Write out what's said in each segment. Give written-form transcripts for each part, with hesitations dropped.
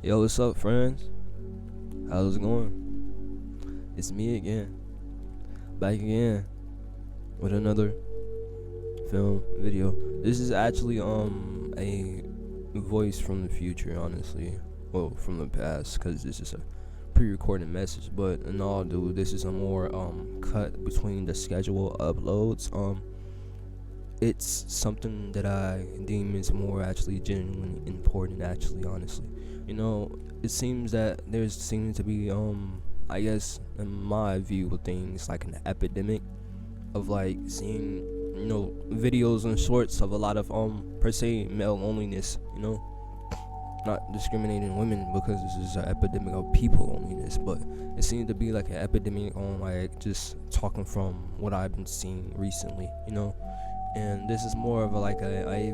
Yo, what's up, friends? How's it going? It's me again, back again with another film video. This is actually a voice from the future, honestly. Well, from the past, because this is a pre-recorded message. But in all, dude, this is a more cut between the schedule uploads. It's something that I deem is more actually genuinely important. Actually, honestly, it seems that there seems to be I guess in my view of things, like an epidemic of like seeing videos and shorts of a lot of per se male loneliness. Not discriminating women, because this is an epidemic of people loneliness, but it seems to be like an epidemic on like just talking from what I've been seeing recently. And this is more of a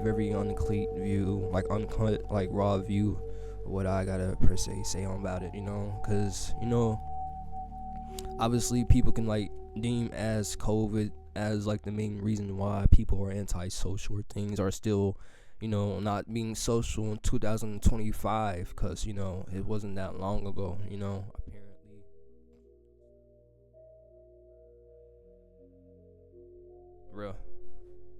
very uncut view, like uncut, like raw view of what I gotta per se say about it, because obviously people can like deem as COVID as like the main reason why people are antisocial, or things are still not being social in 2025, because it wasn't that long ago, apparently. Real.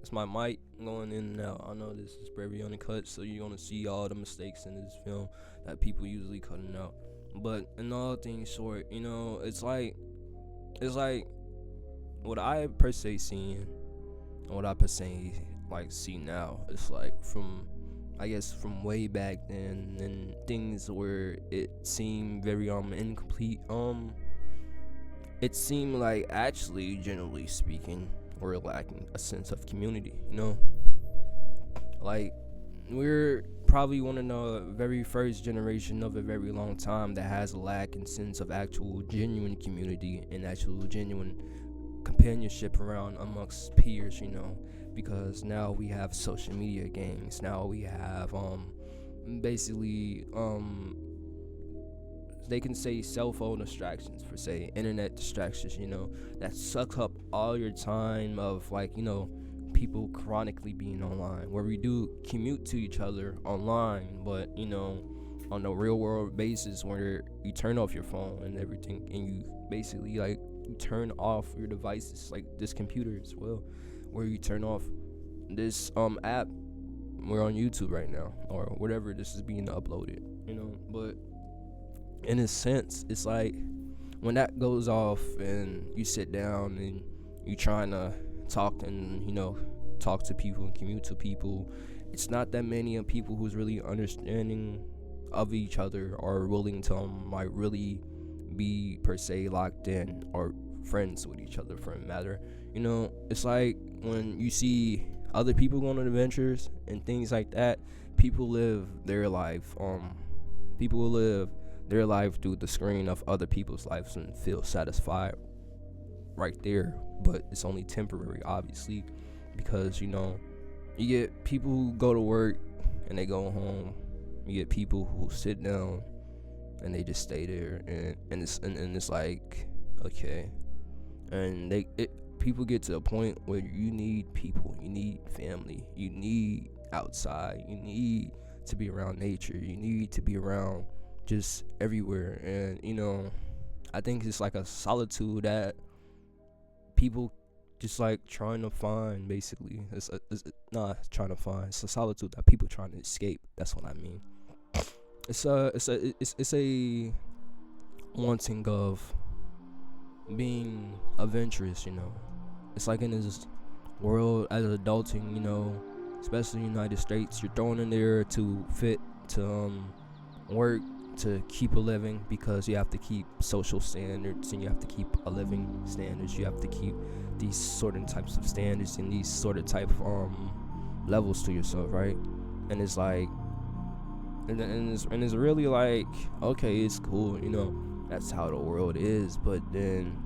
It's my mic going in and out. I know this is very uncut, so you're gonna see all the mistakes in this film that people usually cutting out. But in all things short, it's like what I per se seeing, and what I per se like see now. It's like from way back then, and things where it seemed very incomplete. It seemed like, actually, generally speaking, we're lacking a sense of community. Like, we're probably one of the very first generation of a very long time that has a lack and sense of actual genuine community and actual genuine companionship around amongst peers, because now we have social media gangs. Now we have basically they can say cell phone distractions, per se, internet distractions, that sucks up all your time of people chronically being online, where we do commute to each other online, but on a real world basis, where you turn off your phone and everything, and you basically you turn off your devices, like this computer as well, where you turn off this app. We're on YouTube right now, or whatever this is being uploaded, but in a sense, it's like when that goes off and you sit down and you trying to talk and talk to people and commute to people, it's not that many of people who's really understanding of each other or willing to really be per se locked in or friends with each other, for a matter. It's like when you see other people going on adventures and things like that, people live their life through the screen of other people's lives and feel satisfied right there. But it's only temporary, obviously, because you get people who go to work and they go home. You get people who sit down and they just stay there, and it's like, okay, and people get to a point where you need people, you need family, you need outside, you need to be around nature, you need to be around just everywhere. And I think it's like a solitude that people just like trying to find. Basically, it's not trying to find, it's a solitude that people trying to escape. That's what I mean. It's a wanting of being adventurous. It's like in this world as adulting, especially in the United States, you're thrown in there to fit, to work, to keep a living, because you have to keep social standards and you have to keep a living standards. You have to keep these certain types of standards and these sort of type of levels to yourself, right? And it's like, and it's really like, okay, it's cool, that's how the world is, but then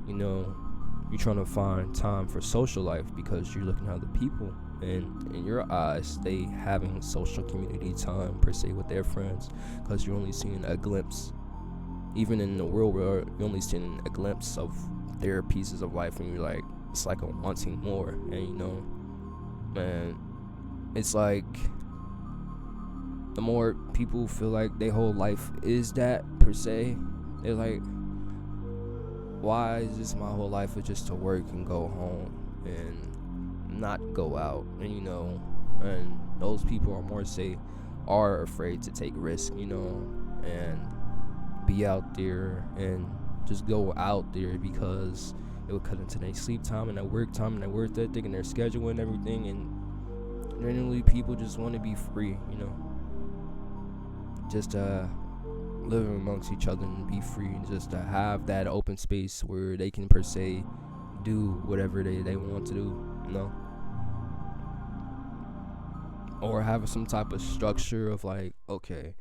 you're trying to find time for social life because you're looking at other people, and in your eyes they having social community time per se with their friends, because you're only seeing a glimpse, even in the real world, you're only seeing a glimpse of their pieces of life, and you're like, it's like I'm wanting more. And man, it's like the more people feel like their whole life is that per se, they're like, why is this my whole life is just to work and go home and not go out? And and those people are afraid to take risks, and be out there and just go out there because it would cut into their sleep time and their work time and their work ethic and their schedule and everything. And generally people just want to be free, just live amongst each other and be free, and just to have that open space where they can per se do whatever they want to do, or have some type of structure of like, okay,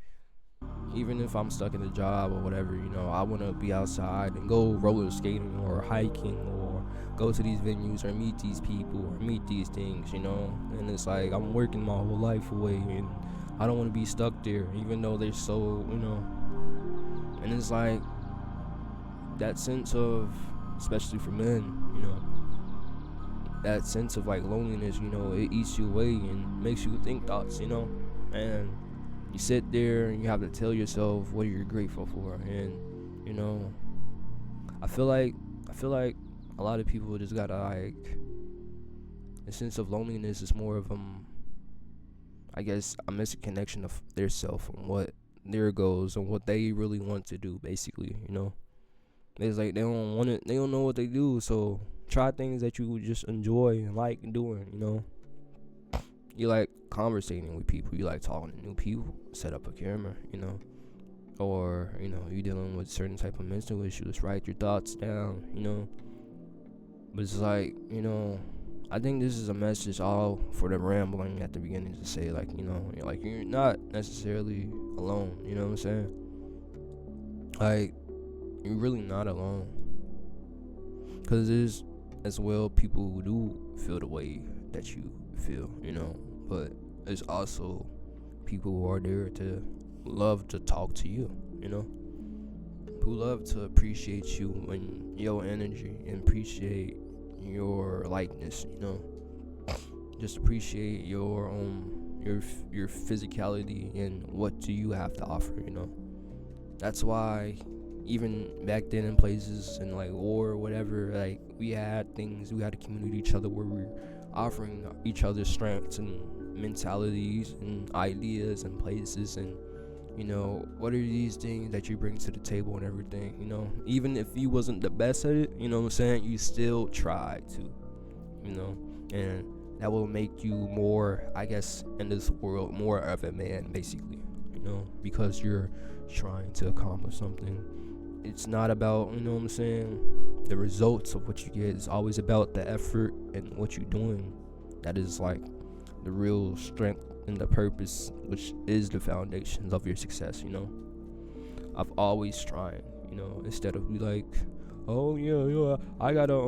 even if I'm stuck in a job or whatever, I want to be outside and go roller skating or hiking or go to these venues or meet these people or meet these things, and it's like I'm working my whole life away and I don't want to be stuck there, even though they're so, and it's like that sense of, especially for men, that sense of like loneliness, it eats you away and makes you think thoughts, and you sit there and you have to tell yourself what you're grateful for. And I feel like a lot of people just gotta like, a sense of loneliness is more of I guess a missing connection of their self and what their goals and what they really want to do, basically. It's like they don't know what they do, so try things that you just enjoy and like doing. You like conversating with people, you like talking to new people, set up a camera, or you dealing with certain type of mental issues, write your thoughts down, but it's like, I think this is a message all for the rambling at the beginning to say, like, like, you're not necessarily alone, you know what I'm saying? Like, you're really not alone, because there's as well people who do feel the way that you feel, but there's also people who are there to love to talk to you, who love to appreciate you and your energy and appreciate your likeness, just appreciate your your physicality and what do you have to offer, That's why even back then in places in like war or whatever, like we had to communicate each other where we're offering each other strengths and mentalities and ideas and places, and what are these things that you bring to the table and everything, even if you wasn't the best at it, you still tried to, and that will make you more, I guess, in this world, more of a man, basically, because you're trying to accomplish something. It's not about, the results of what you get. It's always about the effort and what you're doing. That is like the real strength and the purpose, which is the foundations of your success. I've always tried, instead of be like, oh yeah, I gotta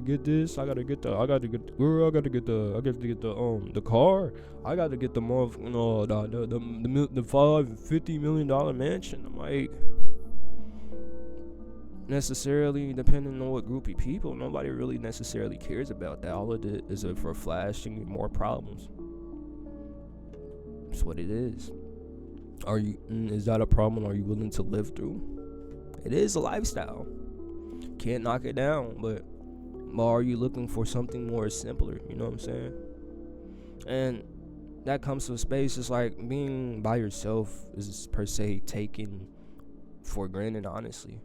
get this, I gotta get the girl, I gotta get the car, I gotta get the the $50 million mansion. I'm like, necessarily, depending on what group of people, nobody really necessarily cares about that. All of it is for flashing more problems. That's what it is. Is that a problem? Are you willing to live through? It is a lifestyle. Can't knock it down, but are you looking for something more simpler? You know what I'm saying? And that comes to a space. It's like being by yourself is per se taken for granted, honestly.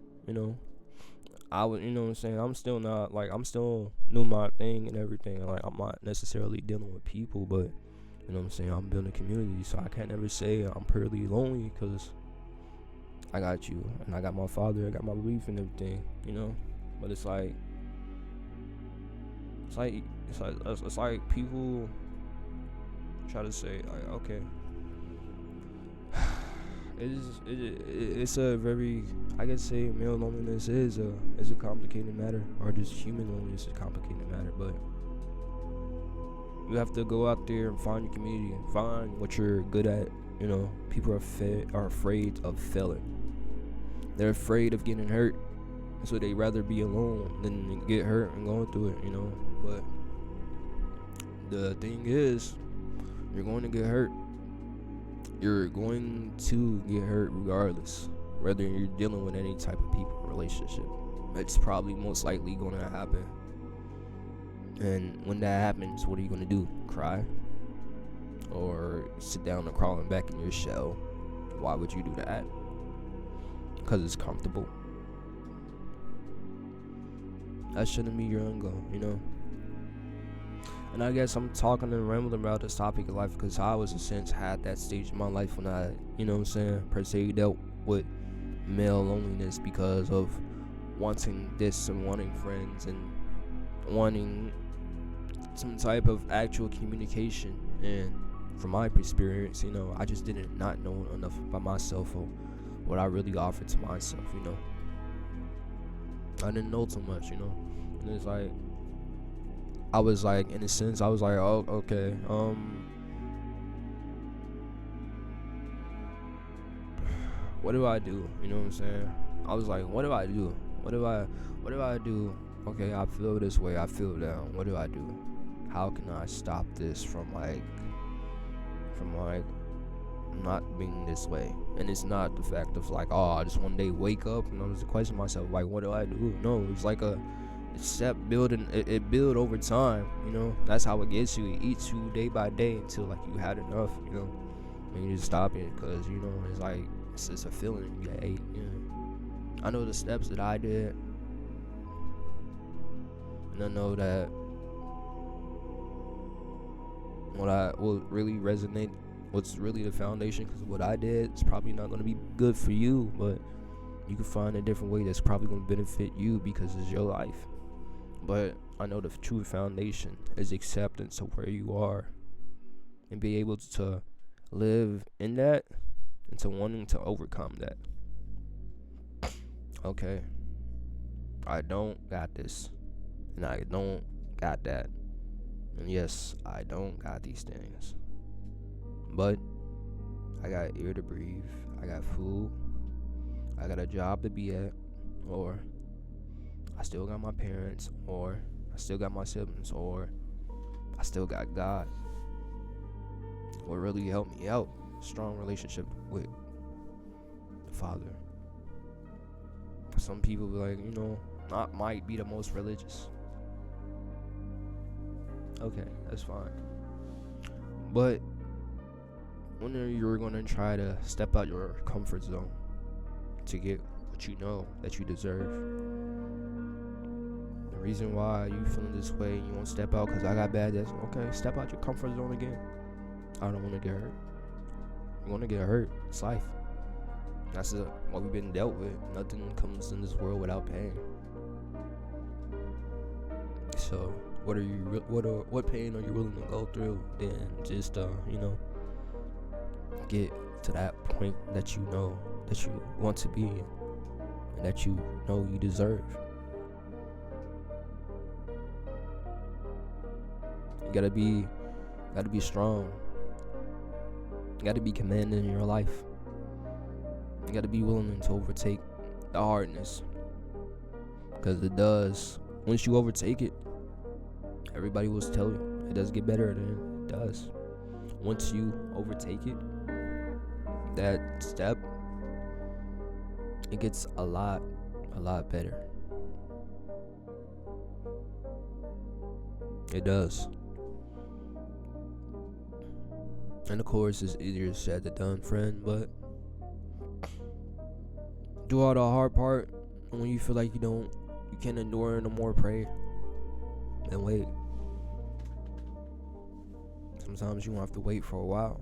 I would, what I'm saying? I'm still not, like, I'm still doing my thing and everything. Like, I'm not necessarily dealing with people, but, what I'm saying? I'm building a community, so I can't ever say I'm purely lonely, because I got you, and I got my father, I got my belief and everything, But it's like people try to say, like, okay, it's a very, I guess, say male loneliness is a complicated matter, or just human loneliness is a complicated matter, but you have to go out there and find your community and find what you're good at. People are afraid of failing. They're afraid of getting hurt, so they rather be alone than get hurt and going through it. But the thing is, you're going to get hurt. you're going to get hurt regardless, whether you're dealing with any type of people relationship. It's probably most likely going to happen. And when that happens, what are you going to do? Cry? Or sit down and crawling back in your shell? Why would you do that? Because it's comfortable. That shouldn't be your end goal, you know? And I guess I'm talking and rambling about this topic of life because I was, in a sense, had that stage in my life when I, you know what I'm saying, per se dealt with male loneliness because of wanting this and wanting friends and wanting some type of actual communication. And from my experience, you know, I just didn't not know enough about myself or what I really offered to myself, you know. I didn't know too much, you know. And it's like, I was like, in a sense, I was like, oh, okay, what do I do? You know what I'm saying? I was like, what do I do? What do I do? Okay, I feel this way, I feel down. What do I do? How can I stop this from not being this way? And it's not the fact of like, oh, I just one day wake up and I was questioning myself, like, what do I do? No, it's like a step building. It build over time, you know. That's how it gets you. It eats you day by day until like you had enough, you know. And you just stop it because, you know, it's like it's just a feeling you hate. You know? I know the steps that I did, and I know that what I will really resonate, what's really the foundation, because what I did is probably not going to be good for you, but you can find a different way that's probably going to benefit you because it's your life. But I know the true foundation is acceptance of where you are and be able to live in that and to wanting to overcome that. Okay, I don't got this, and I don't got that, and yes, I don't got these things, but I got air to breathe, I got food, I got a job to be at, or I still got my parents, or I still got my siblings, or I still got God. What really helped me out, strong relationship with the Father. Some people be like, you know, not might be the most religious. Okay, that's fine. But when you're gonna try to step out your comfort zone to get what you know that you deserve, the reason why you feeling this way and you won't step out because I got bad days, okay, step out your comfort zone again. I don't want to get hurt. You're gonna get hurt. It's life. That's what we've been dealt with. Nothing comes in this world without pain. So, what pain are you willing to go through? Then just you know, get to that point that you know that you want to be in, and that you know you deserve. You gotta be strong. You gotta be commanding in your life. You gotta be willing to overtake the hardness, because it does. Once you overtake it, everybody will tell you it does get better than it does. Once you overtake it, that step, it gets a lot better. It does. And of course, it's easier said than done, friend, but do all the hard part, and when you feel like you can't endure no more, pray and wait. Sometimes you won't have to wait for a while.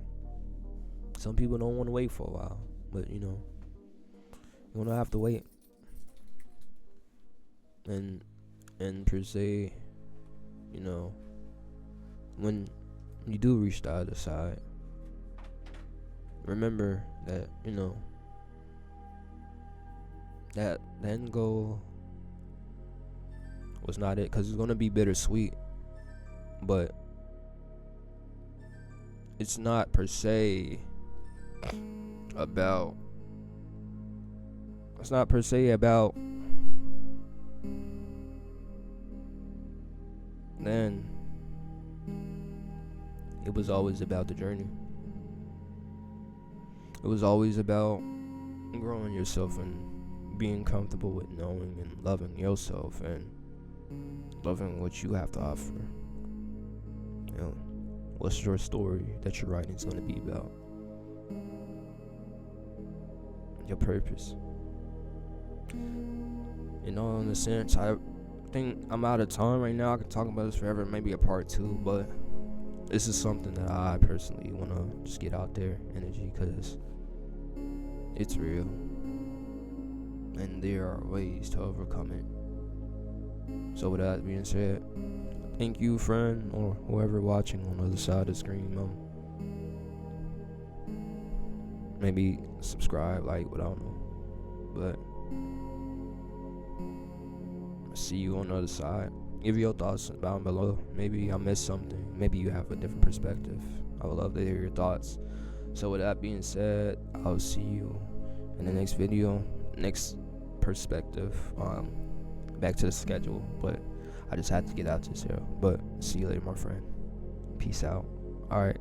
Some people don't want to wait for a while, but you know, you're gonna have to wait. And per se, you know, when you do reach the other side, remember that, you know, that the end goal was not it, because it's gonna be bittersweet, but it's not per se about then. It was always about the journey. It was always about growing yourself and being comfortable with knowing and loving yourself and loving what you have to offer. You know, what's your story that your writing's gonna be about? Your purpose. You know, in a sense, I think I'm out of time right now. I could talk about this forever, maybe a part 2, but this is something that I personally want to just get out there, energy, because it's real. And there are ways to overcome it. So with that being said, thank you, friend, or whoever watching on the other side of the screen. Maybe subscribe, like, what I don't know. But see you on the other side. Give your thoughts down below. Maybe I missed something. Maybe you have a different perspective. I would love to hear your thoughts. So with that being said, I'll see you in the next video, next perspective. Back to the schedule, but I just had to get out this here. But see you later, my friend. Peace out. All right.